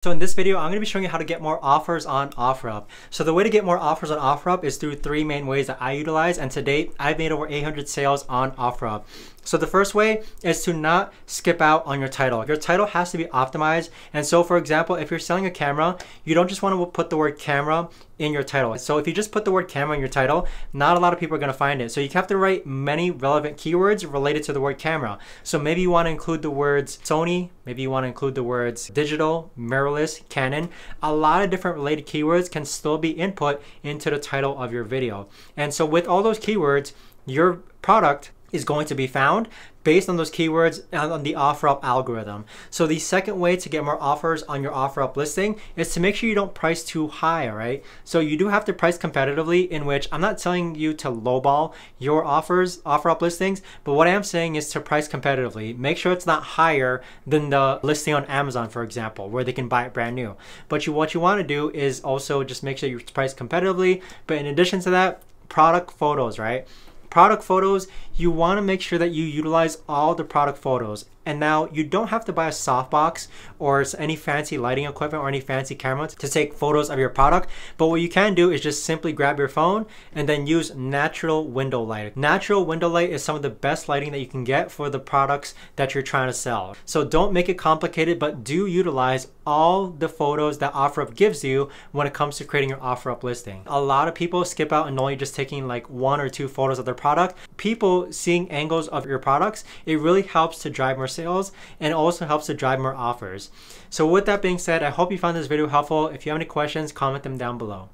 So in this video, I'm going to be showing you how to get more offers on OfferUp. So the way to get more offers on OfferUp is through three main ways that I utilize, and to date, I've made over 800 sales on OfferUp. So the first way is to not skip out on your title. Your title has to be optimized. And so for example, if you're selling a camera, you don't just want to put the word camera in your title. So if you just put the word camera in your title, not a lot of people are going to find it. So you have to write many relevant keywords related to the word camera. So maybe you want to include the words Sony, maybe you want to include the words digital, mirrorless, Canon. A lot of different related keywords can still be input into the title of your video. And so with all those keywords, your product is going to be found based on those keywords on the OfferUp algorithm. So the second way to get more offers on your OfferUp listing is to make sure you don't price too high, all right? So you do have to price competitively, in which I'm not telling you to lowball your OfferUp listings, but what I am saying is to price competitively. Make sure it's not higher than the listing on Amazon, for example, where they can buy it brand new. But what you want to do is also just make sure you price competitively. But in addition to that, product photos, right? Product photos, you want to make sure that you utilize all the product photos. And now you don't have to buy a softbox or any fancy lighting equipment or any fancy camera to take photos of your product. But what you can do is just simply grab your phone and then use natural window light. Natural window light is some of the best lighting that you can get for the products that you're trying to sell. So don't make it complicated, but do utilize all the photos that OfferUp gives you when it comes to creating your OfferUp listing. A lot of people skip out and only just taking like 1 or 2 photos of their product. People seeing angles of your products, it really helps to drive more sales and also helps to drive more offers. So with that being said, I hope you found this video helpful. If you have any questions, comment them down below.